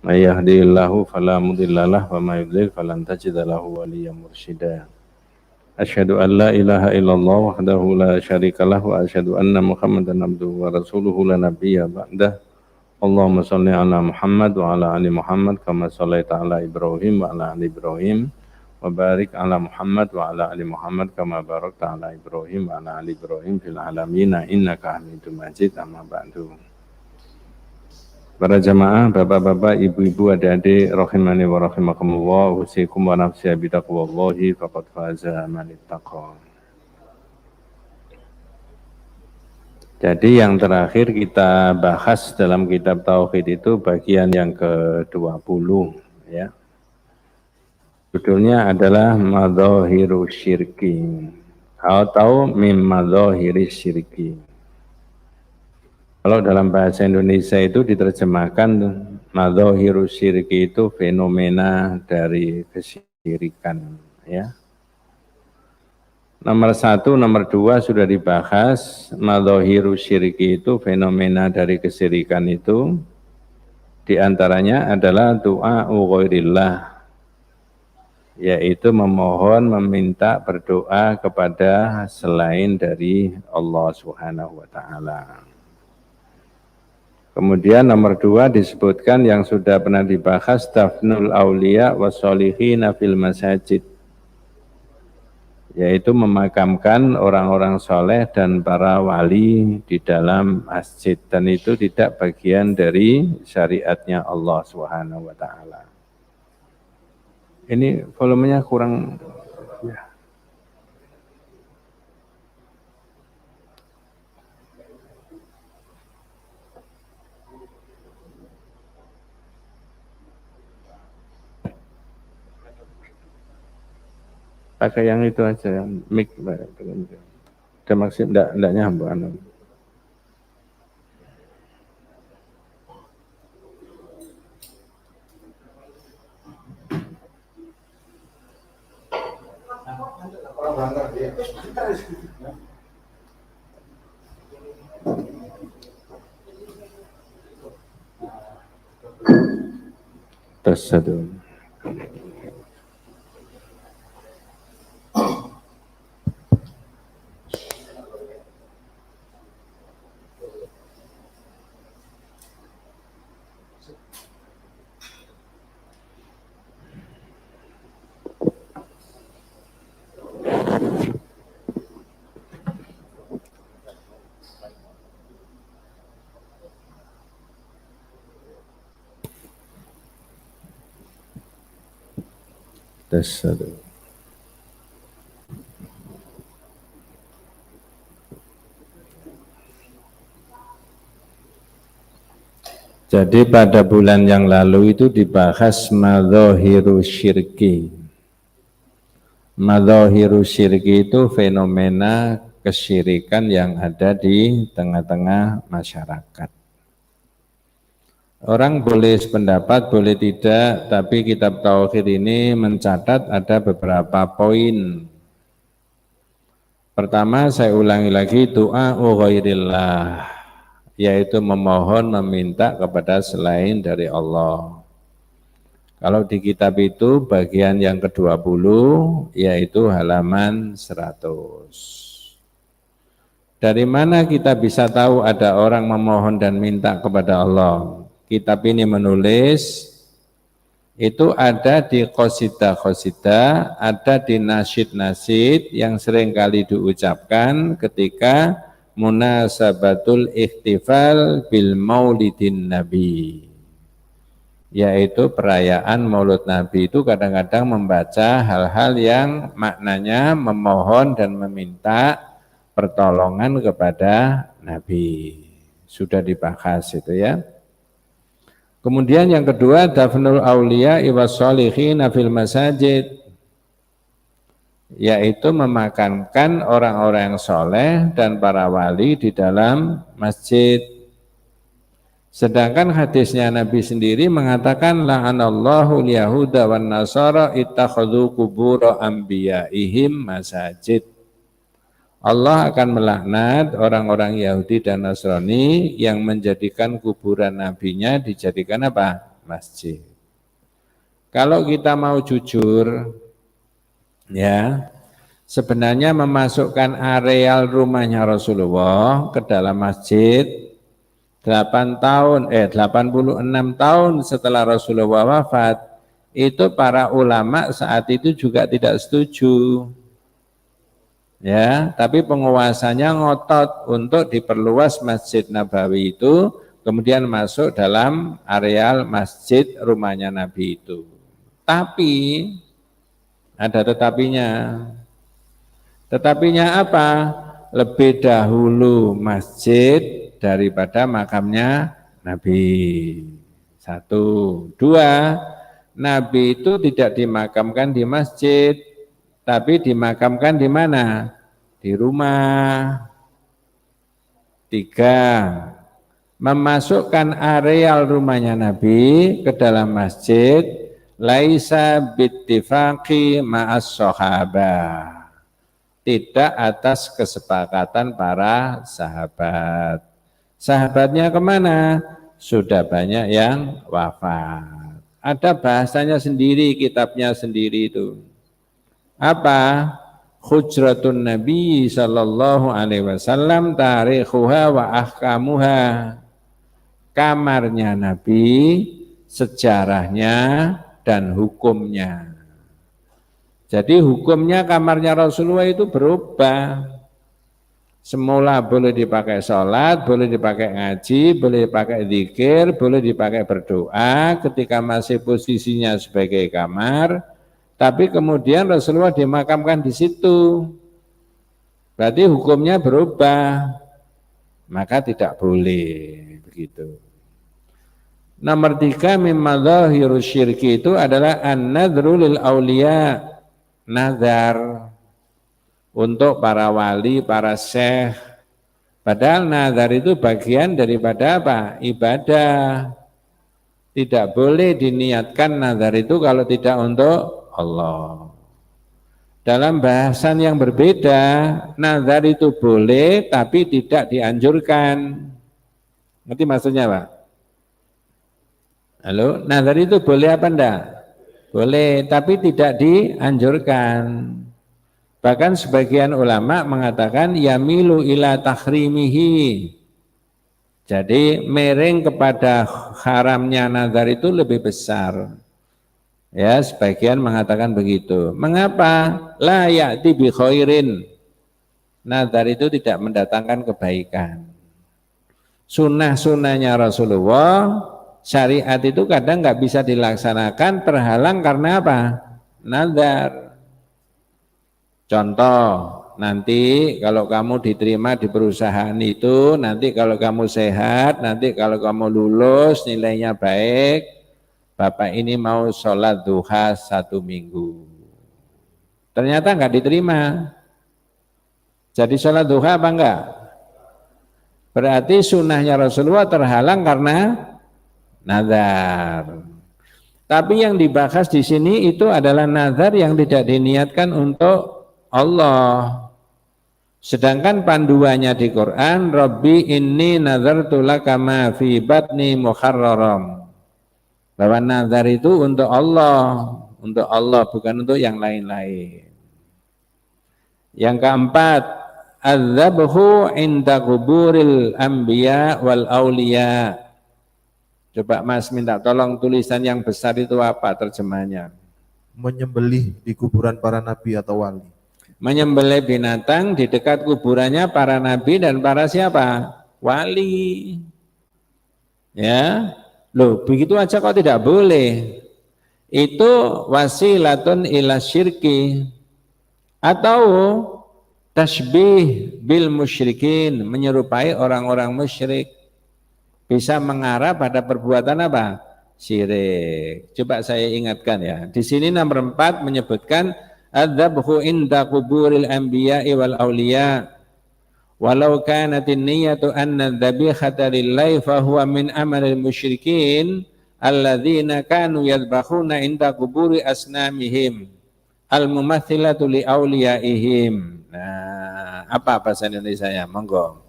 من يهده الله فلا مضل له وما يضلل فلن تجد له وليا مرشدا أشهد أن لا إله إلا الله وحده لا شريك له وأشهد أن محمدا عبده ورسوله لا نبي بعده اللهم صل على محمد وعلى آل محمد كما صليت على إبراهيم وعلى آل إبراهيم وبارك على محمد وعلى آل محمد كما باركت على إبراهيم وعلى آل إبراهيم في العالمين إنك حميد مجيد أما بعد. Para jamaah, bapak-bapak, ibu-ibu, adik-adik, rahimani wa rahimakumullah, usikum wa nafsi bitaqwallahi faqad faza man ittaqa. Jadi yang terakhir kita bahas dalam kitab Tauhid itu bagian yang ke-20 ya. Judulnya adalah Madzahiru Syirki atau Mim Madzahiri Syirki. Kalau dalam bahasa Indonesia itu diterjemahkan Madzahiru Syirki itu fenomena dari kesyirikan ya. Nomor 1, nomor 2 sudah dibahas. Madzahiru Syirki itu fenomena dari kesyirikan itu diantaranya adalah doa ghairillah, yaitu memohon, meminta, berdoa kepada selain dari Allah Subhanahu wa taala. Kemudian nomor 2 disebutkan yang sudah pernah dibahas, dafnul auliya wassolihina fil masajid, yaitu memakamkan orang-orang soleh dan para wali di dalam masjid, dan itu tidak bagian dari syariatnya Allah Subhanahu wa taala. Ini volumenya kurang ya. Pakai yang itu aja, yang mic. Ada maksud enggak nyambung anu. Tes satu. Tes satu. Jadi pada bulan yang lalu itu dibahas madzahiru syirki. Madzahiru syirki itu fenomena kesyirikan yang ada di tengah-tengah masyarakat. Orang boleh sependapat, boleh tidak, tapi kitab Tauhid ini mencatat ada beberapa poin. Pertama, saya ulangi lagi, doa ghairillah, yaitu memohon, meminta kepada selain dari Allah. Kalau di kitab itu bagian yang ke-20, yaitu halaman 100. Dari mana kita bisa tahu ada orang memohon dan minta kepada Allah? Kitab ini menulis, itu ada di qasidah-qasidah, ada di nasyid-nasyid yang seringkali diucapkan ketika munasabatul ihtifal bil maulidin nabi, yaitu perayaan maulud nabi. Itu kadang-kadang membaca hal-hal yang maknanya memohon dan meminta pertolongan kepada nabi. Sudah dibahas itu ya. Kemudian yang kedua, dafnul auliya wassolihin fil masajid, yaitu memakamkan orang-orang yang soleh dan para wali di dalam masjid. Sedangkan hadisnya Nabi sendiri mengatakan la'anallahu yahuda wan nasara ittakhadhu qubur anbiyaihim masajid. Allah akan melaknat orang-orang Yahudi dan Nasrani yang menjadikan kuburan nabinya dijadikan apa? masjid. Kalau kita mau jujur, ya, sebenarnya memasukkan areal rumahnya Rasulullah ke dalam masjid 86 tahun setelah Rasulullah wafat, itu para ulama saat itu juga tidak setuju. Ya, tapi penguasanya ngotot untuk diperluas Masjid Nabawi itu, kemudian masuk dalam areal masjid rumahnya Nabi itu. Tapi ada tetapinya. Tetapinya apa? Lebih dahulu masjid daripada makamnya Nabi. Satu. Dua, Nabi itu tidak dimakamkan di masjid, tapi dimakamkan di mana? Di rumah. Tiga, memasukkan areal rumahnya Nabi ke dalam masjid laisa bittifaqi ma'as sahabah, tidak atas kesepakatan para sahabat. Sahabatnya kemana? Sudah banyak yang wafat. Ada bahasanya sendiri, kitabnya sendiri itu. Apa? Hujratun Nabi sallallahu alaihi wasallam tarikhuha wa ahkamuha. Kamarnya Nabi, sejarahnya dan hukumnya. Jadi hukumnya kamarnya Rasulullah itu berubah. Semula boleh dipakai sholat, boleh dipakai ngaji, boleh dipakai zikir, boleh dipakai berdoa ketika masih posisinya sebagai kamar. Tapi kemudian Rasulullah dimakamkan di situ. Berarti hukumnya berubah. Maka tidak boleh begitu. Nomor 3, mimma dzahirus syirki itu adalah an-nadru lil auliya, nazar untuk para wali, para syekh. Padahal nazar itu bagian daripada apa? Ibadah. Tidak boleh diniatkan nazar itu kalau tidak untuk Allah. Dalam bahasan yang berbeda, nazar itu boleh tapi tidak dianjurkan. Ngerti maksudnya Pak? Halo, nazar itu boleh apa enggak? Boleh, tapi tidak dianjurkan. Bahkan sebagian ulama mengatakan yamilu ila tahrimihi. Jadi miring kepada haramnya nazar itu lebih besar. Ya, sebagian mengatakan begitu. Mengapa? La ya'ti bi khairin. Nazar itu tidak mendatangkan kebaikan. Sunnah-sunnahnya Rasulullah, syariat itu kadang nggak bisa dilaksanakan, terhalang karena apa? Nazar. Contoh, nanti kalau kamu diterima di perusahaan itu, nanti kalau kamu sehat, nanti kalau kamu lulus, nilainya baik, Bapak ini mau sholat duha 1 minggu. Ternyata enggak diterima. Jadi sholat duha apa enggak? Berarti sunnahnya Rasulullah terhalang karena nazar. Tapi yang dibahas di sini itu adalah nazar yang tidak diniatkan untuk Allah. Sedangkan panduannya di Quran, Rabbi inni nazartu laka ma fi batni muharraram. Bahwa nazar itu untuk Allah bukan untuk yang lain-lain. Yang keempat, adzabhu inda kuburil anbiya wal auliya. Coba Mas minta tolong tulisan yang besar itu apa terjemahnya? Menyembelih di kuburan para nabi atau wali. Menyembelih binatang di dekat kuburannya para nabi dan para siapa? Wali. Ya. Loh, begitu aja kok tidak boleh? Itu wasilatun ila syirki, atau tasbih bil musyrikin, menyerupai orang-orang musyrik, bisa mengarah pada perbuatan apa? Syirik. Coba saya ingatkan ya. Di sini nomor 4 menyebutkan adzabhu inda kuburil anbiya'i wal auliya. Walau kanatin niyatu anna dzabihata lillahi fa huwa min amalil musyrikin alladzina kanu yadbahuna inda kuburi asnamihim al-mumathilatu li auliyaihim. Nah, apa bahasa Indonesianya? Monggo.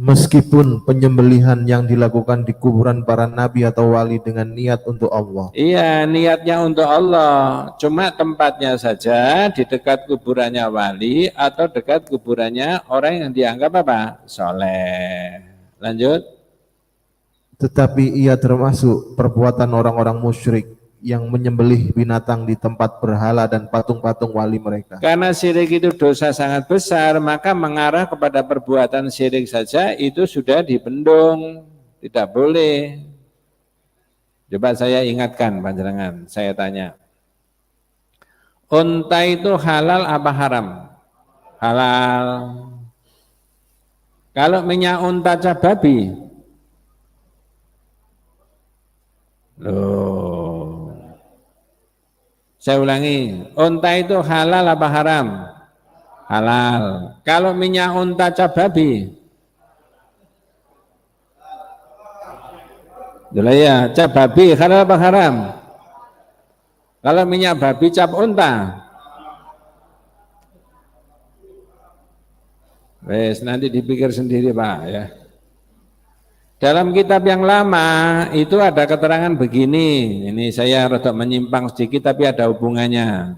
meskipun penyembelihan yang dilakukan di kuburan para nabi atau wali dengan niat untuk Allah. Iya, niatnya untuk Allah, cuma tempatnya saja di dekat kuburannya wali atau dekat kuburannya orang yang dianggap apa? Soleh. Lanjut. Tetapi ia termasuk perbuatan orang-orang musyrik yang menyembelih binatang di tempat berhala dan patung-patung wali mereka. Karena syirik itu dosa sangat besar, maka mengarah kepada perbuatan syirik saja itu sudah dibendung, tidak boleh. Coba saya ingatkan panjenengan, saya tanya. Unta itu halal apa haram? Halal. Kalau minyak unta cap babi, loh. Saya ulangi, unta itu halal apa haram? Halal. Kalau minyak unta cap babi, dulu ya, cap babi halal apa haram? Kalau minyak babi cap unta, wes nanti dipikir sendiri Pak ya. Dalam kitab yang lama itu ada keterangan begini, ini saya rada menyimpang sedikit tapi ada hubungannya.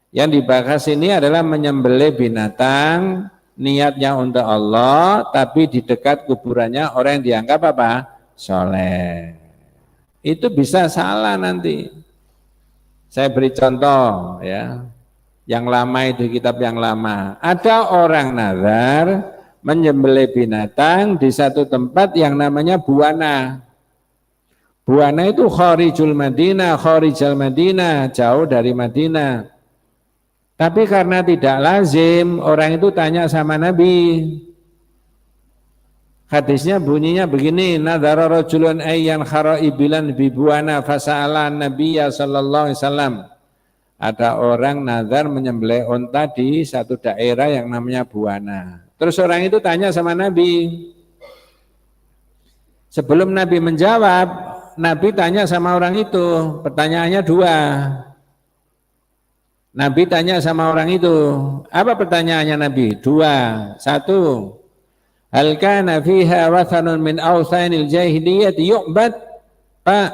Yang dibahas ini adalah menyembelih binatang, niatnya untuk Allah, tapi di dekat kuburannya orang yang dianggap apa? Soleh. Itu bisa salah nanti. Saya beri contoh ya, yang lama itu kitab yang lama. Ada orang nazar menyembelih binatang di satu tempat yang namanya Buana. Buana itu kharijul Madinah, kharijal Madinah, jauh dari Madinah. Tapi karena tidak lazim, orang itu tanya sama Nabi. Hadisnya bunyinya begini, nadhara rajulun ayyan kharaibilan bi Buana fasa'ala Nabiyya sallallahu alaihi wasallam. Ada orang nazar menyembelih unta di satu daerah yang namanya Buana. Terus orang itu tanya sama Nabi. Sebelum Nabi menjawab, Nabi tanya sama orang itu. Pertanyaannya dua. Nabi tanya sama orang itu. Apa pertanyaannya Nabi? Dua. Satu. Hal kana fiha wathanun min awthanil jahiliyah yu'bad? Pak,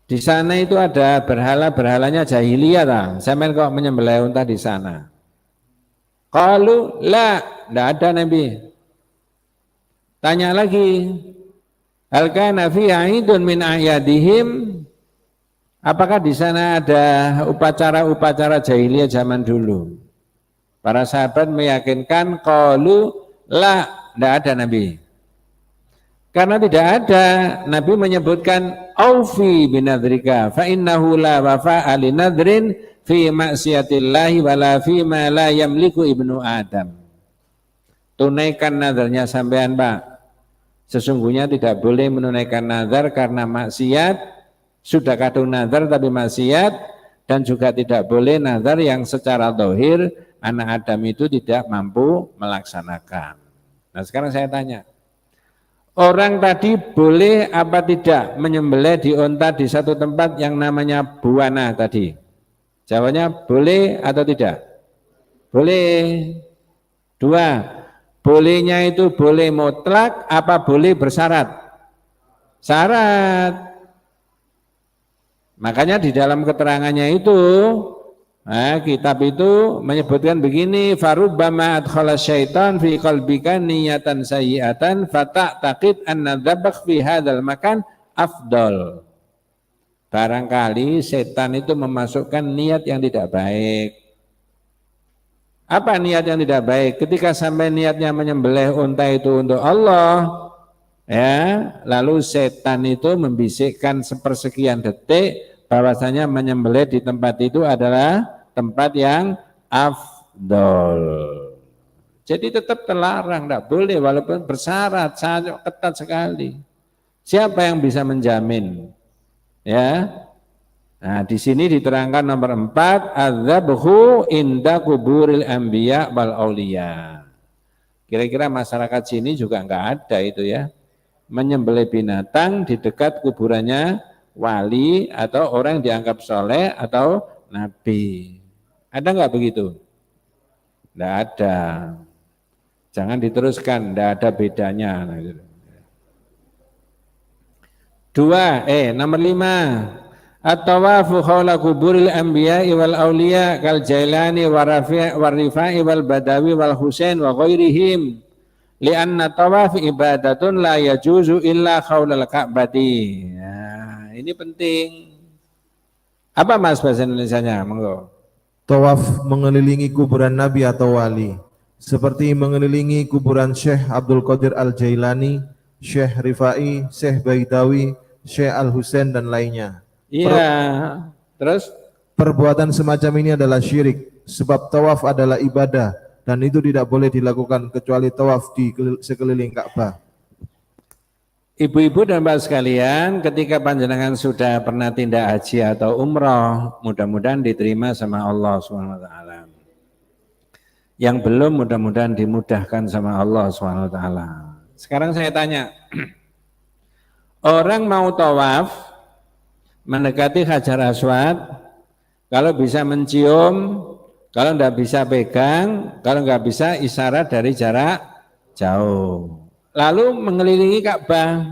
di sana itu ada berhala-berhalanya jahiliyah tak? Sampai kok menyembelih unta di sana? Qalu la, tidak ada Nabi. Tanya lagi, hal kana fi aidun min a'yadihim? Apakah di sana ada upacara-upacara jahiliyah zaman dulu? Para sahabat meyakinkan qalu la, tidak ada Nabi. Karena tidak ada, Nabi menyebutkan aufi binadrika fa innahu la wafa'a li nadrin fi maksiatillahi wala fi ma la yamliku ibnu Adam. Tunaikan nazarnya sampean Pak. Sesungguhnya tidak boleh menunaikan nazar karena maksiat, sudah kadung nazar tapi maksiat, dan juga tidak boleh nazar yang secara zahir anak Adam itu tidak mampu melaksanakan. Nah sekarang saya tanya, orang tadi boleh apa tidak menyembelih di unta di satu tempat yang namanya Buana tadi? Jawabnya boleh atau tidak? Boleh. Dua, bolehnya itu boleh mutlak apa boleh bersyarat? Syarat. Makanya di dalam keterangannya itu, kitab itu menyebutkan begini, farubbama adkhala syaitan fi qalbika niyatan sayyi'atan fata'taqid anna dzabh fi hadzal makan afdal. Barangkali setan itu memasukkan niat yang tidak baik. Apa niat yang tidak baik? Ketika sampai niatnya menyembelih unta itu untuk Allah, ya, lalu setan itu membisikkan sepersekian detik bahwasanya menyembelih di tempat itu adalah tempat yang afdol. Jadi tetap terlarang, tidak boleh walaupun bersyarat, sangat ketat sekali. Siapa yang bisa menjamin? Ya. Nah, di sini diterangkan nomor 4, adzabhu inda kuburil anbiya wal auliya. Kira-kira masyarakat sini juga enggak ada itu ya. Menyembelih binatang di dekat kuburannya wali atau orang yang dianggap soleh atau nabi. Ada enggak begitu? Enggak ada. Jangan diteruskan, tidak ada bedanya. Nah, gitu. Nomor 5. At-tawafu khawla kuburil anbiya'i wal awliya kal Jailani wa Rifai wal Badawi wal Husain wa ghairihim li'anna tawaf ibadatun la yajuzu illa khawlal Ka'bati. Nah, ini penting. Apa Mas bahasa Indonesianya? Monggo. Tawaf mengelilingi kuburan nabi atau wali seperti mengelilingi kuburan Syekh Abdul Qadir Al-Jailani, Syekh Rifai, Syekh Baidawi, Syekh Al-Husain dan lainnya. Iya. Terus Perbuatan semacam ini adalah syirik sebab tawaf adalah ibadah dan itu tidak boleh dilakukan kecuali tawaf di sekeliling Ka'bah. Ibu-ibu dan bapak sekalian, ketika panjenengan sudah pernah tindak haji atau umroh, mudah-mudahan diterima sama Allah SWT. Yang belum, mudah-mudahan dimudahkan sama Allah SWT. Sekarang saya tanya, orang mau tawaf, mendekati Hajar Aswad, kalau bisa mencium, kalau tidak bisa pegang, kalau nggak bisa isyarat dari jarak jauh. Lalu mengelilingi Ka'bah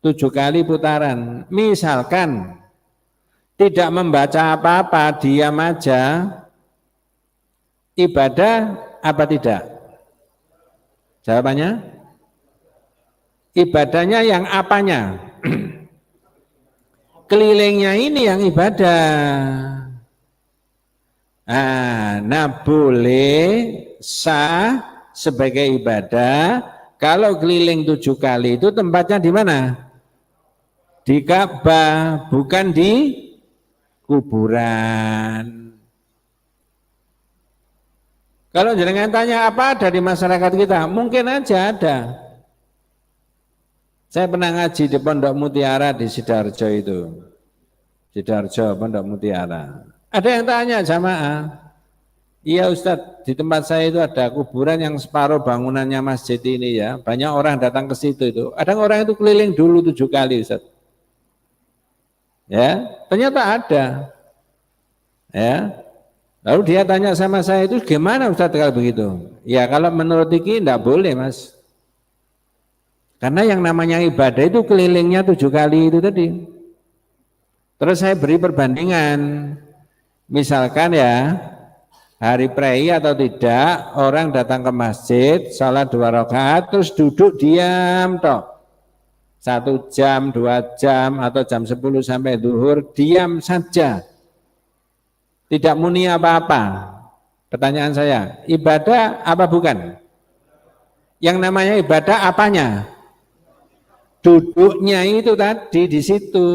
7 kali putaran. Misalkan tidak membaca apa-apa, diam aja, ibadah apa tidak? Jawabannya? Ibadahnya yang apanya? Kelilingnya ini yang ibadah. Nah, boleh sah sebagai ibadah kalau keliling 7 kali itu tempatnya di mana? Di Ka'bah, bukan di kuburan. Kalau jenengan tanya apa ada di masyarakat kita, mungkin aja ada. Saya pernah ngaji di Pondok Mutiara di Sidoarjo itu. Sidoarjo, Pondok Mutiara. Ada yang tanya jamaah, iya Ustadz, di tempat saya itu ada kuburan yang separuh bangunannya masjid ini ya. Banyak orang datang ke situ itu. Ada orang itu keliling dulu 7 kali Ustadz. Ya, ternyata ada. Ya. Lalu dia tanya sama saya itu gimana Ustadz kalau begitu? Ya kalau menurut Iki enggak boleh Mas. Karena yang namanya ibadah itu kelilingnya 7 kali itu tadi. Terus saya beri perbandingan. Misalkan ya, hari prei atau tidak, orang datang ke masjid, salat 2 rakaat, terus duduk diam toh. 1 jam, 2 jam, atau jam 10 sampai zuhur, diam saja. Tidak muni apa-apa. Pertanyaan saya, ibadah apa bukan? Yang namanya ibadah apanya? Duduknya itu tadi di situ.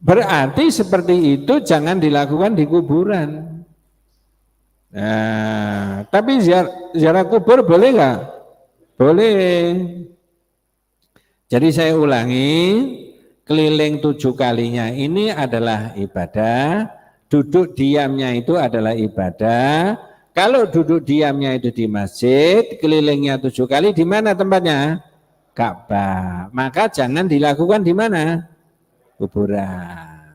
Berarti seperti itu jangan dilakukan di kuburan. Nah, tapi ziarah kubur boleh nggak? Boleh. Jadi saya ulangi, keliling 7 kalinya ini adalah ibadah, duduk diamnya itu adalah ibadah. Kalau duduk diamnya itu di masjid, kelilingnya 7 kali di mana tempatnya? Ka'bah. Maka jangan dilakukan di mana? Kuburan.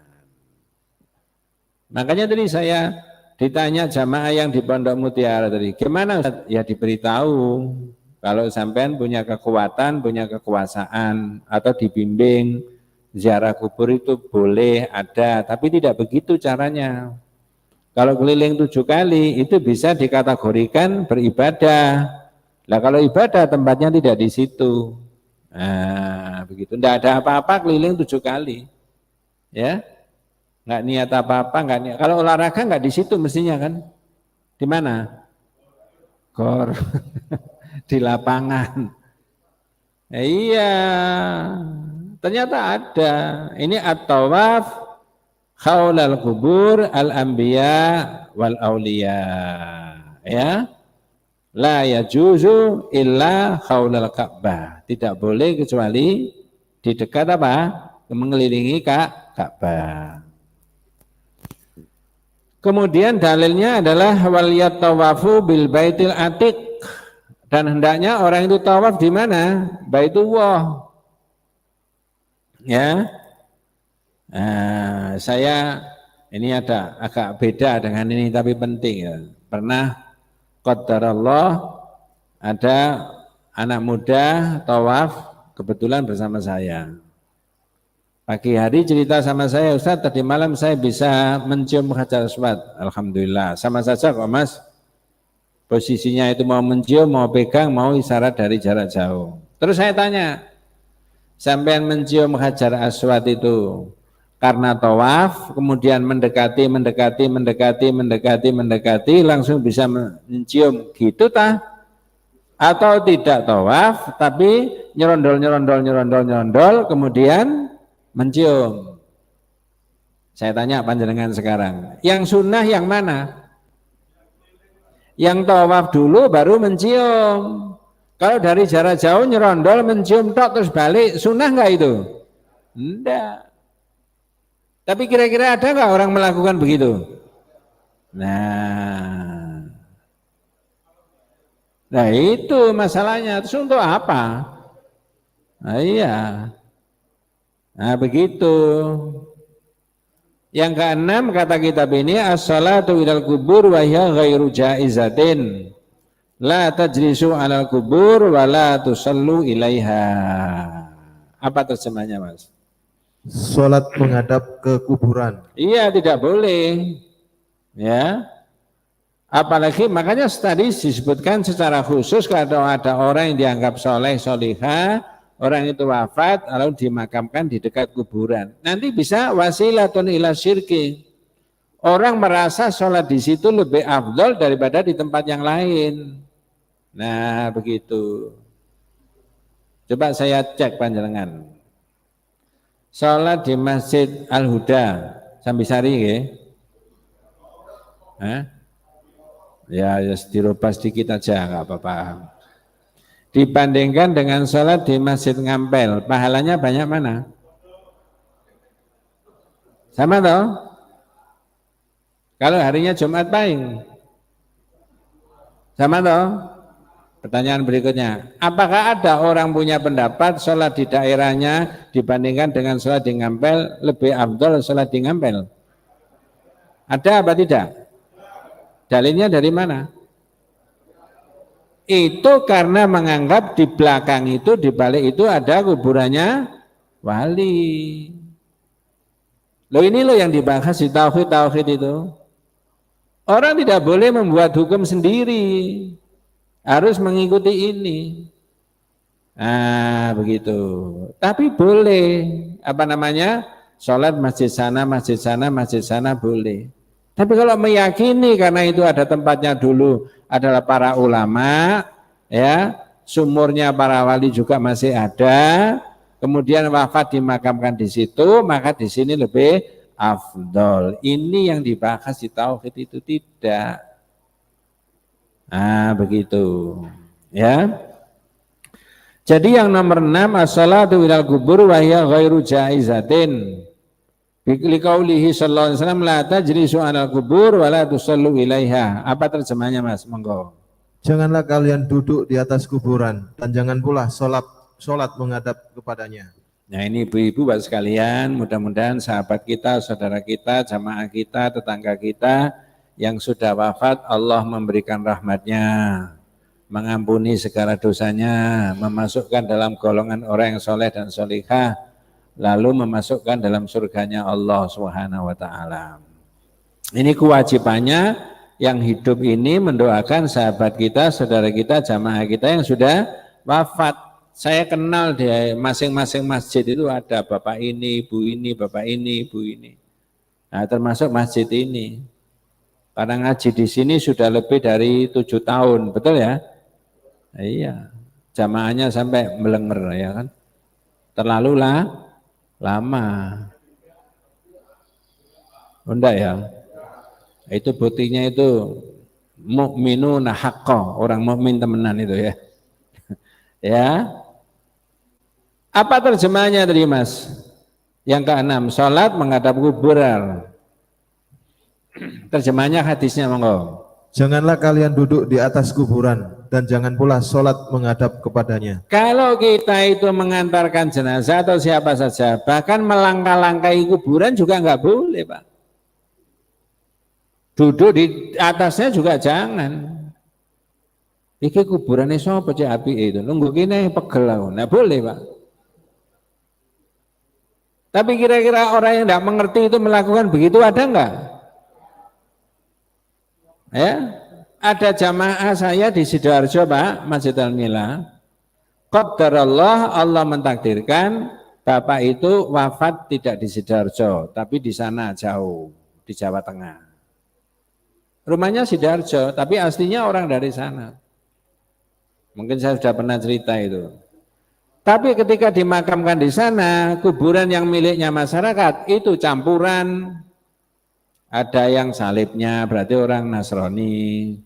Makanya tadi saya ditanya jamaah yang di Pondok Mutiara tadi, gimana Ustaz? Ya diberitahu, kalau sampean punya kekuatan, punya kekuasaan, atau dibimbing, ziarah kubur itu boleh ada, tapi tidak begitu caranya. Kalau keliling 7 kali, itu bisa dikategorikan beribadah. Nah kalau ibadah tempatnya tidak di situ. Nah, begitu. Tidak ada apa-apa keliling 7 kali. Ya. Enggak niat apa-apa, enggak niat. Kalau olahraga enggak di situ mestinya kan? Di mana? Gor. Di lapangan. Iya. Ternyata ada. Ini at-tawaf haulal kubur al-anbiya wal auliya. Ya. La yajuzu illa haulal Ka'bah. Tidak boleh kecuali di dekat apa? Mengelilingi Ka'bah. Kemudian dalilnya adalah wal yatawafu bil baitil atiq. Dan hendaknya orang itu tawaf di mana? Baitullah. Ya. Saya Ini ada agak beda dengan ini tapi penting ya. Pernah qadarallah ada anak muda tawaf kebetulan bersama saya. Pagi hari cerita sama saya, Ustaz tadi malam saya bisa mencium Hajar Aswad. Alhamdulillah, sama saja kok Mas. Posisinya itu mau mencium, mau pegang, mau isyarat dari jarak jauh. Terus saya tanya, sampean mencium Hajar Aswad itu karena tawaf, kemudian mendekati, langsung bisa mencium gitu tah? Atau tidak tawaf, tapi nyerondol, kemudian mencium. Saya tanya panjenengan sekarang, yang sunnah yang mana? Yang tawaf dulu baru mencium. Kalau dari jarak jauh nyerondol, mencium tok terus balik, sunnah enggak itu? Enggak. Tapi kira-kira ada enggak orang melakukan begitu? Nah itu masalahnya. Terus untuk apa? Nah iya. Nah begitu. Yang keenam kata kitab ini as-salatu ilal kubur wa hiya ghairu jaizatin. La tajlisu alal kubur wa la tusallu ilaiha. Apa terjemahnya Mas? Salat menghadap ke kuburan. Iya tidak boleh. Ya. Apalagi makanya tadi disebutkan secara khusus kalau ada orang yang dianggap soleh solihah, orang itu wafat lalu dimakamkan di dekat kuburan. Nanti bisa wasilatun ila syirki. Orang merasa sholat di situ lebih afdol daripada di tempat yang lain. Nah begitu. Coba saya cek panjenengan. Sholat di Masjid Al-Huda, Sambisari ya? Hah? Ya dirubah sedikit aja, nggak apa-apa. Dibandingkan dengan sholat di Masjid Ngampel, pahalanya banyak mana? Sama toh? Kalau harinya Jumat Pahing, sama toh? Pertanyaan berikutnya, apakah ada orang punya pendapat sholat di daerahnya dibandingkan dengan sholat di Ngampel lebih afdol sholat di Ngampel? Ada apa tidak? Dalilnya dari mana? Itu karena menganggap di belakang itu, di balik itu ada kuburannya wali. Loh ini loh yang dibahas di tauhid itu. Orang tidak boleh membuat hukum sendiri. Harus mengikuti ini. Nah begitu. Tapi boleh, apa namanya, sholat masjid sana boleh. Tapi kalau meyakini karena itu ada tempatnya dulu adalah para ulama, ya sumurnya para wali juga masih ada, kemudian wafat dimakamkan di situ, maka di sini lebih afdol. Ini yang dibahas di tauhid itu tidak. Nah begitu, ya. Jadi yang nomor 6 as-salatu ilal kubur wa hiya ghairu jaizatin. Liqaulihi sallallahu alaihi wasallam la tajlisu 'alal kubur wa la tusallu ilaiha. Apa terjemahnya Mas? Monggo. Janganlah kalian duduk di atas kuburan dan jangan pula salat menghadap kepadanya. Nah ini ibu-ibu Bapak sekalian, mudah-mudahan sahabat kita, saudara kita, jamaah kita, tetangga kita yang sudah wafat Allah memberikan rahmatnya, mengampuni segala dosanya, memasukkan dalam golongan orang yang soleh dan solihah, lalu memasukkan dalam surganya Allah Subhanahu wa taala. Ini kewajibannya yang hidup ini mendoakan sahabat kita, saudara kita, jamaah kita yang sudah wafat. Saya kenal di masing-masing masjid itu ada bapak ini, ibu ini, bapak ini, ibu ini. Nah, termasuk masjid ini. Karena ngaji di sini sudah lebih dari 7 tahun, betul ya? Nah, iya. Jamaahnya sampai melenger ya kan. Terlalu lama. Enggak ya? Itu buktinya itu mukminuna haqqo, orang mukmin temenan itu ya. Ya. Apa terjemahnya tadi Mas? Yang keenam, salat menghadap kuburan. Terjemahnya hadisnya monggo. Janganlah kalian duduk di atas kuburan dan jangan pula salat menghadap kepadanya. Kalau kita itu mengantarkan jenazah atau siapa saja, bahkan melangkah-langkahi kuburan juga enggak boleh, Pak. Duduk di atasnya juga jangan. Iki kuburannya sapa cek api itu. Nunggu kene pegel aku. Nah boleh Pak. Tapi kira-kira orang yang tidak mengerti itu melakukan begitu ada enggak? Ya, ada jamaah saya di Sidoarjo Pak, Masjid Al-Mila. Qadarullah, Allah mentakdirkan Bapak itu wafat tidak di Sidoarjo, tapi di sana jauh, di Jawa Tengah. Rumahnya Sidoarjo, tapi aslinya orang dari sana. Mungkin saya sudah pernah cerita itu. Tapi ketika dimakamkan di sana, kuburan yang miliknya masyarakat itu campuran. Ada yang salibnya, berarti orang Nasrani.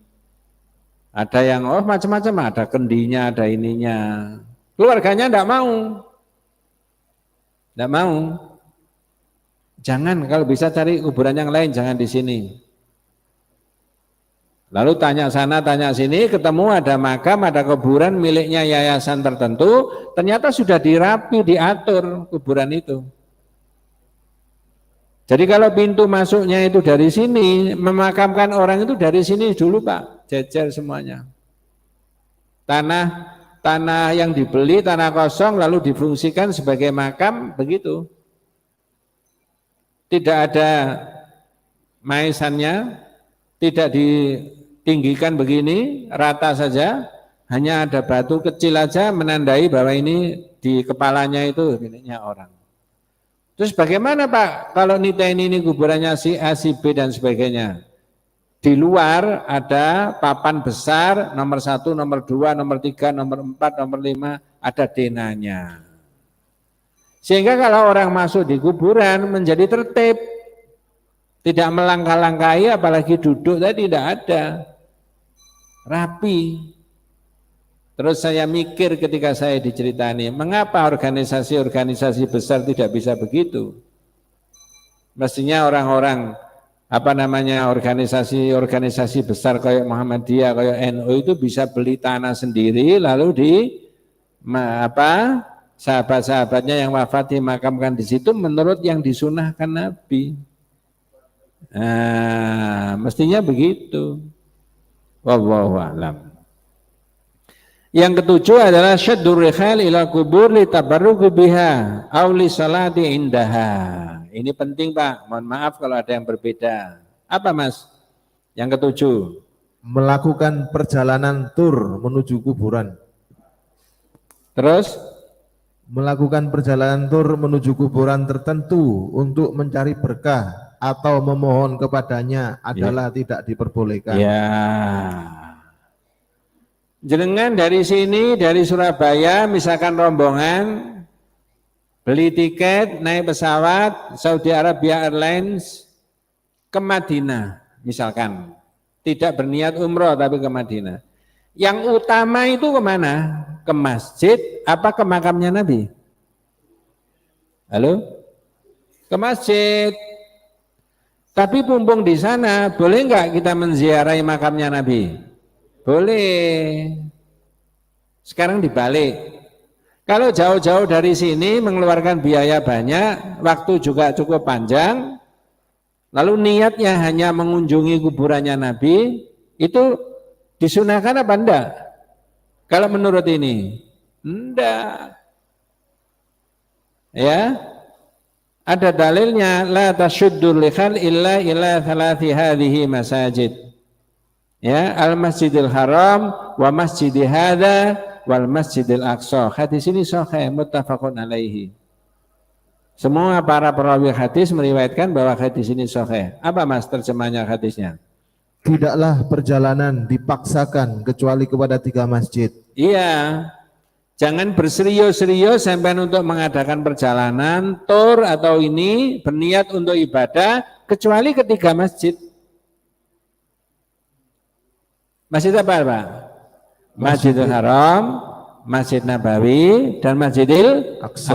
Ada yang macam-macam, ada kendinya, ada ininya. Keluarganya tidak mau. Tidak mau. Jangan, kalau bisa cari kuburan yang lain, jangan di sini. Lalu tanya sana, tanya sini, ketemu ada makam, ada kuburan miliknya yayasan tertentu, ternyata sudah dirapi, diatur kuburan itu. Jadi kalau pintu masuknya itu dari sini, memakamkan orang itu dari sini dulu Pak, jejer semuanya. Tanah yang dibeli, tanah kosong lalu difungsikan sebagai makam, begitu. Tidak ada maesannya, tidak ditinggikan begini, rata saja, hanya ada batu kecil aja menandai bahwa ini di kepalanya itu miliknya orang. Terus bagaimana Pak kalau niten ini kuburannya si A, si B dan sebagainya? Di luar ada papan besar, nomor 1, nomor 2, nomor 3, nomor 4, nomor 5, ada denanya. Sehingga kalau orang masuk di kuburan menjadi tertib, tidak melangkah-langkahi apalagi duduk tadi tidak ada, rapi. Terus saya mikir ketika saya diceritani, mengapa organisasi-organisasi besar tidak bisa begitu? Mestinya orang-orang organisasi besar kayak Muhammadiyah, kayak NU itu bisa beli tanah sendiri lalu sahabat-sahabatnya yang wafat dimakamkan di situ menurut yang disunahkan Nabi. Nah, mestinya begitu. Wallahu a'lam. Yang ketujuh adalah syaddur rikhal ila kubur li tabarruku biha aw li salati indaha. Ini penting Pak, mohon maaf kalau ada yang berbeda. Apa Mas? Yang ketujuh. Melakukan perjalanan tur menuju kuburan. Terus? Melakukan perjalanan tur menuju kuburan tertentu untuk mencari berkah atau memohon kepadanya adalah tidak diperbolehkan. Ya. Jenengan dari sini, dari Surabaya, misalkan rombongan, beli tiket, naik pesawat, Saudi Arabia Airlines, ke Madinah, misalkan. Tidak berniat umroh, tapi ke Madinah. Yang utama itu kemana? Ke masjid, apa ke makamnya Nabi? Halo? Ke masjid. Tapi mumpung di sana, boleh nggak kita menziarahi makamnya Nabi? Boleh. Sekarang dibalik. Kalau jauh-jauh dari sini mengeluarkan biaya banyak, waktu juga cukup panjang, lalu niatnya hanya mengunjungi kuburannya Nabi, itu disunahkan apa enggak? Kalau menurut ini, enggak. Ya, ada dalilnya, la tashuddul likhal illa ila thalathi hadhihi masajid. Ya, al-Masjidil Haram wa Masjidi hadza wal Masjidil Aqsa. Hadis ini sahih muttafaqun alaihi. Semua para perawi hadis meriwayatkan bahwa hadis ini sahih. Apa Mas terjemahnya hadisnya? Tidaklah perjalanan dipaksakan kecuali kepada 3 masjid. Iya. Jangan berserius-serius sampai untuk mengadakan perjalanan tur atau ini berniat untuk ibadah kecuali ke 3 masjid. Masjid apa Pak? Masjidil Haram, Masjid Nabawi, dan Masjidil Aqsa.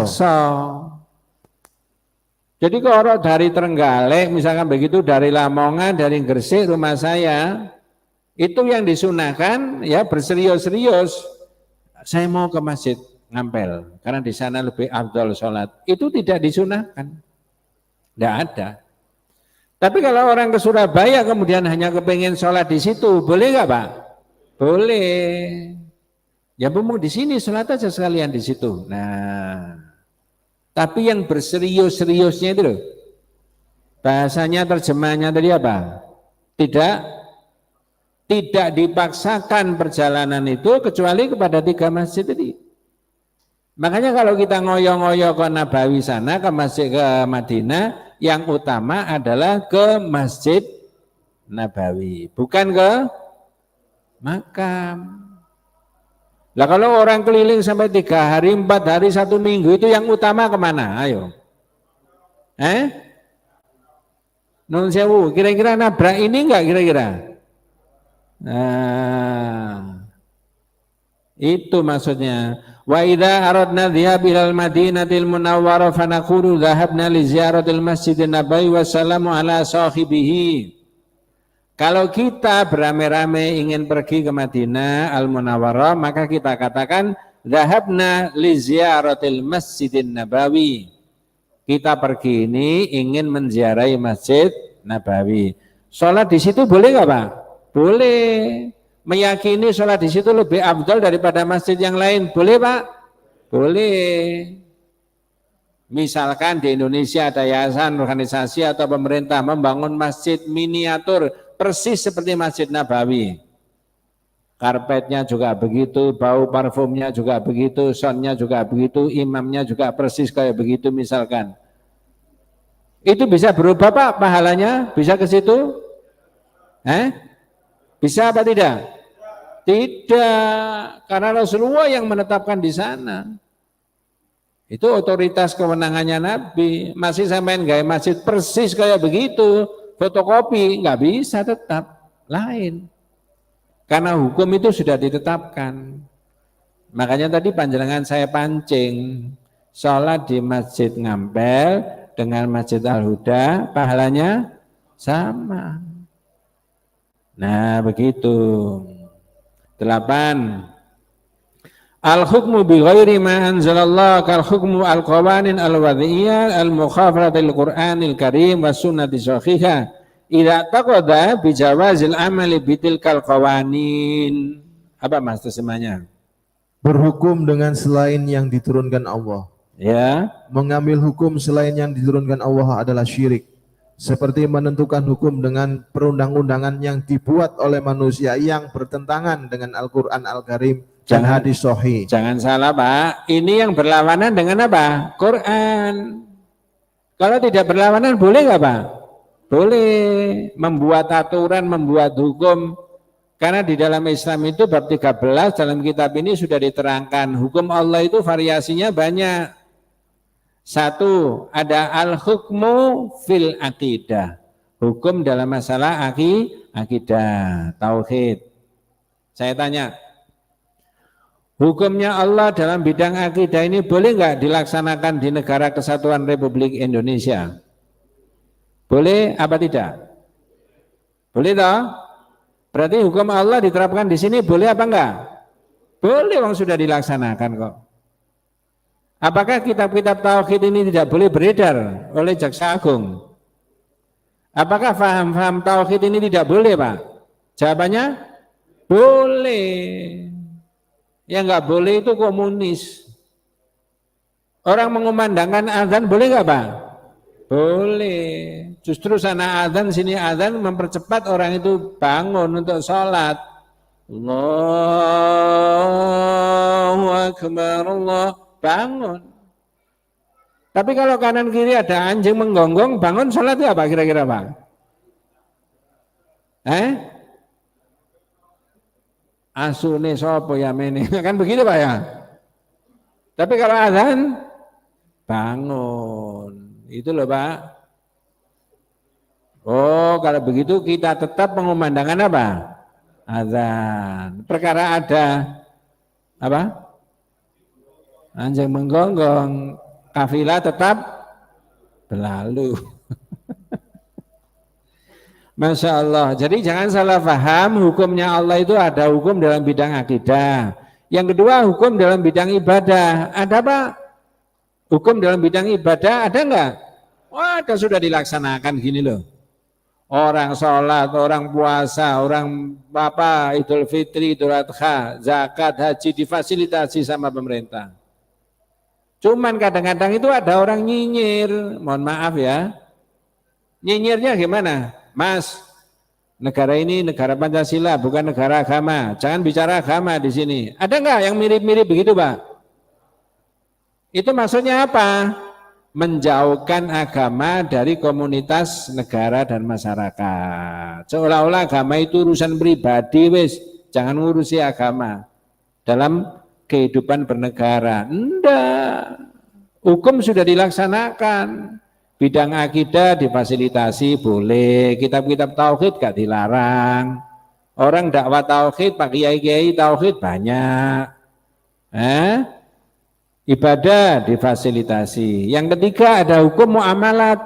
Jadi kalau dari Trenggalek, misalkan begitu, dari Lamongan, dari Gresik, rumah saya, itu yang disunahkan ya berserius-serius. Saya mau ke Masjid Ngampel, karena di sana lebih afdal sholat. Itu tidak disunahkan. Tidak ada. Tapi kalau orang ke Surabaya kemudian hanya kepengen sholat di situ, boleh nggak Pak? Boleh. Ya mumpung di sini sholat aja sekalian di situ. Nah, tapi yang berserius-seriusnya itu loh, bahasanya terjemahnya tadi apa? Tidak dipaksakan perjalanan itu kecuali kepada 3 masjid tadi. Makanya kalau kita ngoyo-ngoyo ke Nabawi sana, ke masjid ke Madinah, yang utama adalah ke Masjid Nabawi, bukan ke makam. Lah kalau orang keliling sampai 3 hari, 4 hari, 1 minggu, itu yang utama kemana? Ayo. Nun sewu, kira-kira nabrak ini enggak kira-kira? Nah, itu maksudnya. Wa idza aradna dhahab ilal madinatil munawwarah fa naqulu dhahabna li ziyaratil masjidin nabawi wassalamu ala sahibihi. Kalau kita beramai-ramai ingin pergi ke Madinah al-Munawwarah, maka kita katakan dhahabna li ziyaratil masjidin nabawi. Kita pergi ini ingin menziarahi Masjid Nabawi. Sholat di situ boleh nggak Pak? Boleh. Meyakini sholat di situ lebih afdal daripada masjid yang lain, boleh Pak? Boleh. Misalkan di Indonesia ada yayasan, organisasi atau pemerintah membangun masjid miniatur persis seperti Masjid Nabawi. Karpetnya juga begitu, bau parfumnya juga begitu, soundnya juga begitu, imamnya juga persis kayak begitu misalkan. Itu bisa berubah Pak pahalanya? Bisa ke situ? Bisa apa tidak? Tidak, karena Rasulullah yang menetapkan di sana. Itu otoritas kewenangannya Nabi. Masih sampean gaya masjid persis kayak begitu, fotokopi, nggak bisa, tetap lain. Karena hukum itu sudah ditetapkan. Makanya tadi panjenengan saya pancing, sholat di Masjid Ngampel dengan Masjid Al-Huda, pahalanya sama. Nah begitu. 8. Al-hukmu bi ghairi ma anzalallah kal hukmu al-qawanin al-wadhiyyah al-mukhafaratil Qur'anil Karim was sunnati sahihah idza taqada bi jawazil amali bitilkal qawanin. Apa Mas terjemahnya? Berhukum dengan selain yang diturunkan Allah. Ya. Mengambil hukum selain yang diturunkan Allah adalah syirik. Seperti menentukan hukum dengan perundang-undangan yang dibuat oleh manusia yang bertentangan dengan Al-Quran Al-Karim dan hadis sahih. Jangan salah Pak, ini yang berlawanan dengan apa? Quran. Kalau tidak berlawanan boleh nggak Pak? Boleh membuat aturan, membuat hukum. Karena di dalam Islam itu bab 13 dalam kitab ini sudah diterangkan. Hukum Allah itu variasinya banyak. 1, ada al-hukmu fil aqidah. Hukum dalam masalah akidah, tauhid. Saya tanya, hukumnya Allah dalam bidang akidah ini boleh nggak dilaksanakan di negara Kesatuan Republik Indonesia? Boleh apa tidak? Boleh toh? Berarti hukum Allah diterapkan di sini boleh apa enggak? Boleh, orang sudah dilaksanakan kok. Apakah kitab-kitab tauhid ini tidak boleh beredar oleh Jaksa Agung? Apakah faham-faham tauhid ini tidak boleh Pak? Jawabannya boleh. Yang enggak boleh itu komunis. Orang mengumandangkan azan boleh enggak Pak? Boleh. Justru sana azan sini azan mempercepat orang itu bangun untuk sholat. Allahu Akbar, Allah. Bangun. Tapi kalau kanan kiri ada anjing menggonggong, bangun sholat itu apa kira-kira Pak? Asune sopo ya mene, kan begitu Pak ya? Tapi kalau azan, bangun. Itu loh Pak. Oh kalau begitu kita tetap mengumandangkan apa? Azan. Perkara ada apa? Anjing menggonggong, kafilah tetap berlalu. Masya Allah. Jadi jangan salah paham, hukumnya Allah itu ada hukum dalam bidang akidah. Yang kedua, hukum dalam bidang ibadah. Ada Pak? Hukum dalam bidang ibadah ada enggak? Oh, ada, sudah dilaksanakan gini loh. Orang sholat, orang puasa, orang Idul Fitri, Idul Adha, zakat, haji difasilitasi sama pemerintah. Cuman kadang-kadang itu ada orang nyinyir, mohon maaf ya. Nyinyirnya gimana? Mas, negara ini negara Pancasila, bukan negara agama. Jangan bicara agama di sini. Ada nggak yang mirip-mirip begitu, Pak? Itu maksudnya apa? Menjauhkan agama dari komunitas negara dan masyarakat. Seolah-olah agama itu urusan pribadi, wis. Jangan ngurusi agama dalam kehidupan bernegara. Enggak. Hukum sudah dilaksanakan. Bidang akidah difasilitasi boleh. Kitab-kitab tauhid gak dilarang. Orang dakwah tauhid, Pak Kiai-kiai tauhid banyak. Ibadah difasilitasi. Yang ketiga ada hukum muamalat.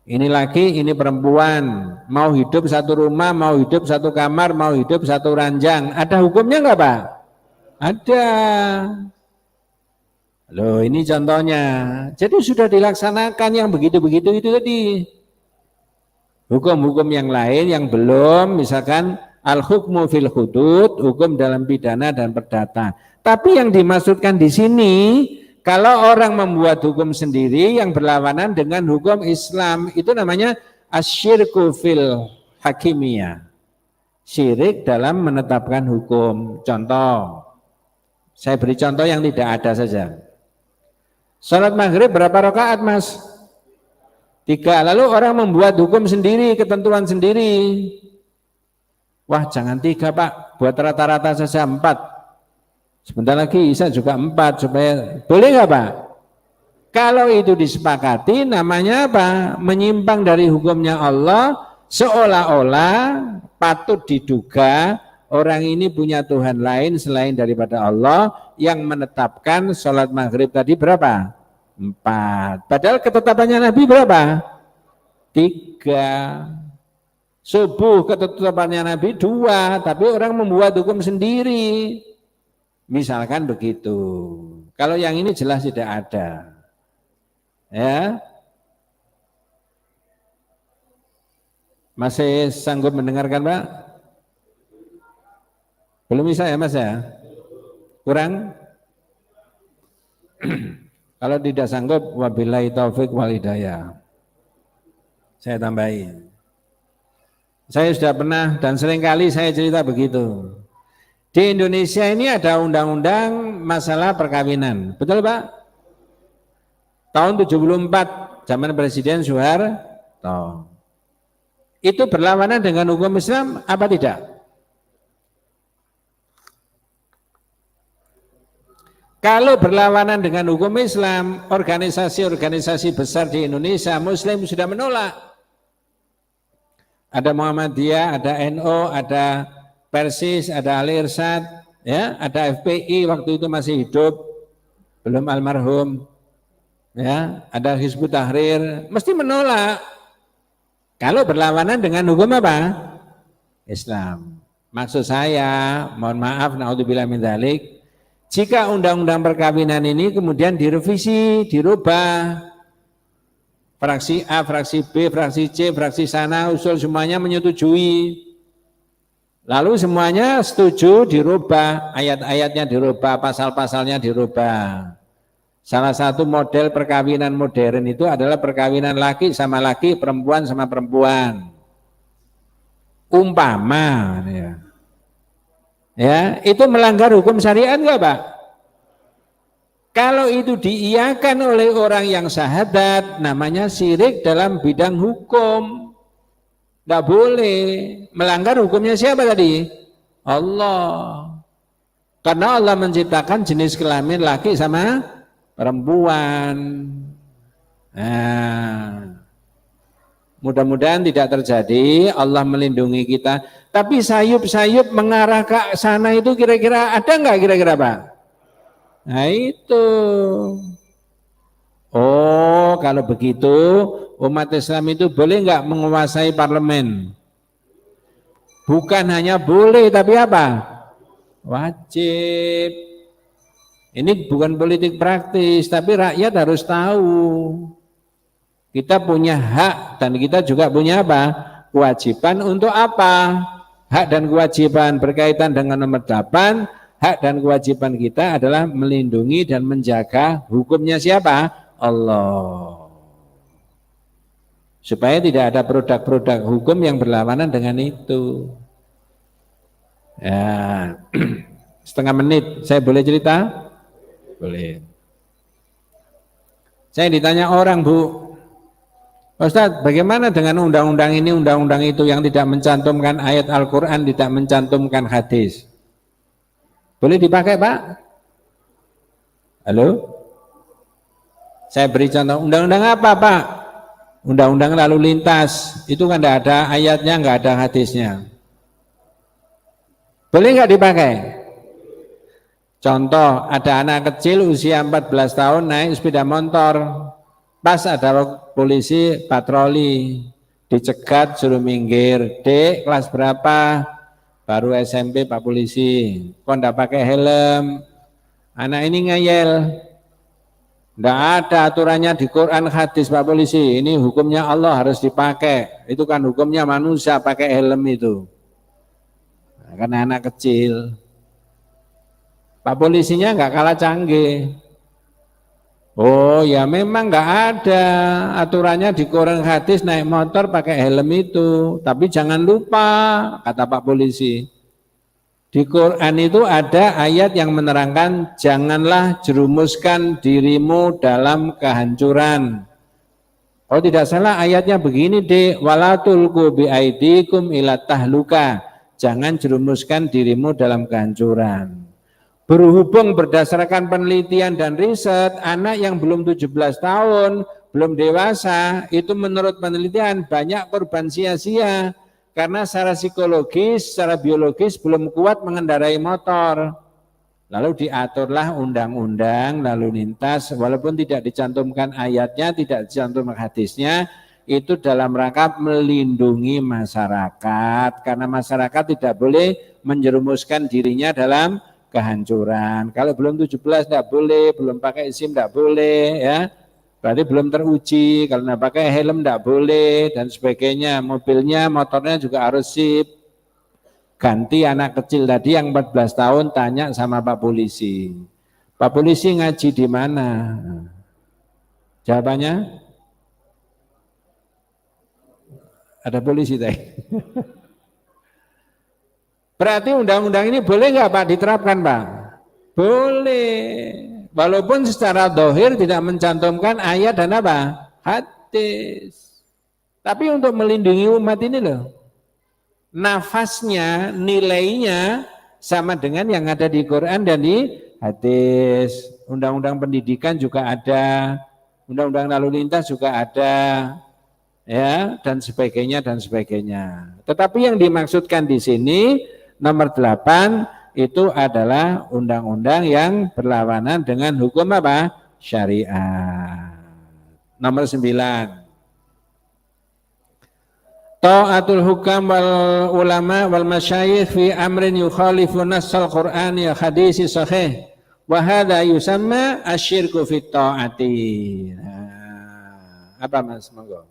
Ini laki, ini perempuan. Mau hidup satu rumah, mau hidup satu kamar, mau hidup satu ranjang. Ada hukumnya enggak, Pak? Ada. Loh, ini contohnya. Jadi sudah dilaksanakan yang begitu-begitu itu tadi. Hukum-hukum yang lain yang belum, misalkan al-hukmu fil hudud, hukum dalam pidana dan perdata. Tapi yang dimaksudkan di sini, kalau orang membuat hukum sendiri yang berlawanan dengan hukum Islam, itu namanya asyirku fil hakimiyah. Syirik dalam menetapkan hukum. Contoh, saya beri contoh yang tidak ada saja. Salat maghrib berapa rakaat, Mas? 3. Lalu orang membuat hukum sendiri, ketentuan sendiri. Wah, jangan 3, Pak. Buat rata-rata saja 4. Sebentar lagi Isa juga 4 supaya boleh nggak, Pak? Kalau itu disepakati namanya apa? Menyimpang dari hukumnya Allah, seolah-olah patut diduga orang ini punya Tuhan lain selain daripada Allah yang menetapkan sholat maghrib tadi berapa? 4. Padahal ketetapannya Nabi berapa? 3. Subuh ketetapannya Nabi 2, tapi orang membuat hukum sendiri. Misalkan begitu. Kalau yang ini jelas tidak ada. Ya. Masih sanggup mendengarkan, Pak? Belum bisa ya, Mas ya? Kurang? Kalau tidak sanggup, wabillahi taufik wal hidayah. Saya tambahin. Saya sudah pernah dan seringkali saya cerita begitu. Di Indonesia ini ada undang-undang masalah perkawinan. Betul, Pak? Tahun 74, zaman Presiden Soeharto. Itu berlawanan dengan hukum Islam apa tidak? Kalau berlawanan dengan hukum Islam, organisasi-organisasi besar di Indonesia, Muslim sudah menolak. Ada Muhammadiyah, ada NU, ada Persis, ada Al-Irsyad, ya, ada FPI waktu itu masih hidup, belum almarhum, ya, ada Hizbut Tahrir, mesti menolak. Kalau berlawanan dengan hukum apa? Islam. Maksud saya, mohon maaf, naudzubillah min dzalik, jika undang-undang perkawinan ini kemudian direvisi, dirubah, fraksi A, fraksi B, fraksi C, fraksi sana, usul semuanya menyetujui. Lalu semuanya setuju dirubah, ayat-ayatnya dirubah, pasal-pasalnya dirubah. Salah satu model perkawinan modern itu adalah perkawinan laki sama laki, perempuan sama perempuan. Umpama, ya, itu melanggar hukum syariat enggak, Pak? Kalau itu diiyakan oleh orang yang syahadat, namanya syirik dalam bidang hukum. Tidak boleh. Melanggar hukumnya siapa tadi? Allah. Karena Allah menciptakan jenis kelamin laki sama perempuan. Nah, mudah-mudahan tidak terjadi. Allah melindungi kita. Tapi sayup-sayup mengarah ke sana itu kira-kira ada nggak kira-kira, Pak? Nah itu. Oh, kalau begitu umat Islam itu boleh nggak menguasai parlemen? Bukan hanya boleh, tapi apa? Wajib. Ini bukan politik praktis, tapi rakyat harus tahu. Kita punya hak dan kita juga punya apa? Kewajiban untuk apa? Hak dan kewajiban berkaitan dengan nomor 8, hak dan kewajiban kita adalah melindungi dan menjaga hukumnya siapa? Allah. Supaya tidak ada produk-produk hukum yang berlawanan dengan itu. Ya, setengah menit, saya boleh cerita? Boleh. Saya ditanya orang, Bu, Ustaz, bagaimana dengan undang-undang ini, undang-undang itu yang tidak mencantumkan ayat Al-Quran, tidak mencantumkan hadis? Boleh dipakai, Pak? Halo? Saya beri contoh, undang-undang apa, Pak? Undang-undang lalu lintas, itu kan tidak ada ayatnya, nggak ada hadisnya. Boleh nggak dipakai? Contoh, ada anak kecil usia 14 tahun naik sepeda motor, pas ada polisi patroli, dicegat suruh minggir. Dek, kelas berapa? Baru SMP Pak Polisi. Kok enggak pakai helm? Anak ini ngeyel. Enggak ada aturannya di Quran hadis Pak Polisi. Ini hukumnya Allah harus dipakai. Itu kan hukumnya manusia pakai helm itu. Nah, karena anak kecil. Pak Polisinya enggak kalah canggih. Oh ya memang nggak ada aturannya di Quran hadis naik motor pakai helm itu. Tapi jangan lupa, kata Pak Polisi, di Quran itu ada ayat yang menerangkan janganlah jerumuskan dirimu dalam kehancuran. Oh tidak salah ayatnya begini deh, wala tulqu biaidikum ila tahluka. Jangan jerumuskan dirimu dalam kehancuran. Berhubung berdasarkan penelitian dan riset, anak yang belum 17 tahun, belum dewasa, itu menurut penelitian banyak korban sia-sia. Karena secara psikologis, secara biologis belum kuat mengendarai motor. Lalu diaturlah undang-undang lalu lintas, walaupun tidak dicantumkan ayatnya, tidak dicantumkan hadisnya, itu dalam rangka melindungi masyarakat. Karena masyarakat tidak boleh menjerumuskan dirinya dalam kehancuran. Kalau belum 17 tidak boleh, belum pakai SIM tidak boleh, ya. Berarti belum teruji. Kalau tidak pakai helm tidak boleh dan sebagainya. Mobilnya, motornya juga harus sip. Ganti anak kecil tadi yang 14 tahun tanya sama Pak Polisi. Pak Polisi ngaji di mana? Jawabannya? Ada polisi tadi. Berarti undang-undang ini boleh nggak Pak diterapkan Pak? Boleh. Walaupun secara dohir tidak mencantumkan ayat dan apa? Hadis. Tapi untuk melindungi umat ini loh. Nafasnya, nilainya sama dengan yang ada di Quran dan di hadis. Undang-undang pendidikan juga ada. Undang-undang lalu lintas juga ada. Ya, dan sebagainya dan sebagainya. Tetapi yang dimaksudkan di sini nomor 8 itu adalah undang-undang yang berlawanan dengan hukum apa? Syariat. Nomor 9. Ta'atul hukam wal ulama wal masyayikh fi amrin yukhalifu nassal Qur'ani ya hadisi sahih. Wa hadha yusamma asyirku fit ta'ati. Apa Mas? Monggo.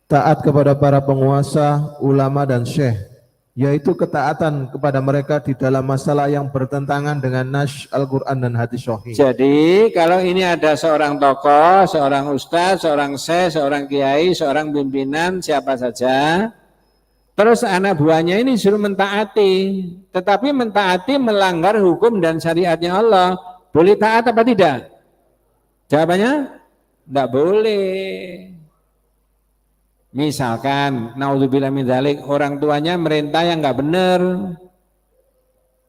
Taat kepada para penguasa, ulama dan syekh, yaitu ketaatan kepada mereka di dalam masalah yang bertentangan dengan nas Al-Quran dan hadis sahih. Jadi kalau ini ada seorang tokoh, seorang ustaz, seorang syekh, seorang kiai, seorang pimpinan, siapa saja, terus anak buahnya ini suruh mentaati, tetapi mentaati melanggar hukum dan syariatnya Allah, boleh taat apa tidak? Jawabannya, tidak boleh. Misalkan, naudzubillah min dzalik, orang tuanya merintah yang enggak benar.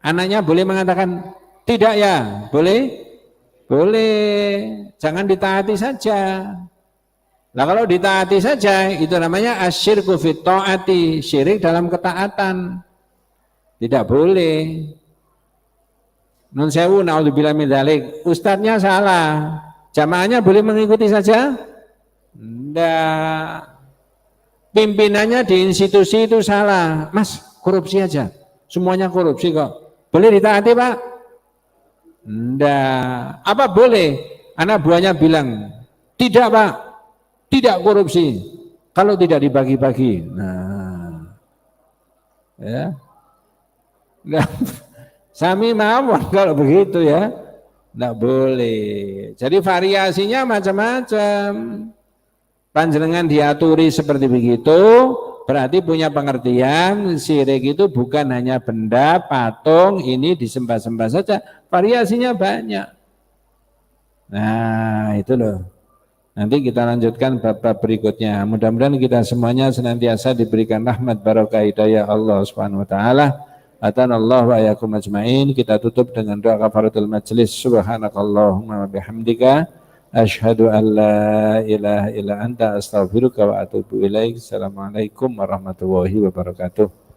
Anaknya boleh mengatakan, tidak ya, boleh? Boleh, jangan ditaati saja. Nah kalau ditaati saja, itu namanya asyirku fit ta'ati, syirik dalam ketaatan. Tidak boleh. Nun sewu, naudzubillah min dzalik, ustadznya salah, jamaahnya boleh mengikuti saja? Enggak. Pimpinannya di institusi itu salah, Mas korupsi aja, semuanya korupsi kok, boleh ditaati Pak? Enggak. Apa boleh? Anak buahnya bilang, tidak Pak, tidak korupsi kalau tidak dibagi-bagi. Nah, ya. Nah, Sami mawon kalau begitu ya. Tidak boleh. Jadi variasinya macam-macam. Panjenengan diaturi seperti begitu, berarti punya pengertian syirik itu bukan hanya benda, patung, ini disembah-sembah saja. Variasinya banyak. Nah, itu loh. Nanti kita lanjutkan bab-bab berikutnya. Mudah-mudahan kita semuanya senantiasa diberikan rahmat barokah hidayah Allah Subhanahu wa taala. Atanallahu wa yakum ajmain. Kita tutup dengan doa kafaratul majlis. Subhanakallahumma wa bihamdika asyhadu an la ilaha illa anta astaghfiruka wa atubu ilaik. Assalamualaikum warahmatullahi wabarakatuh.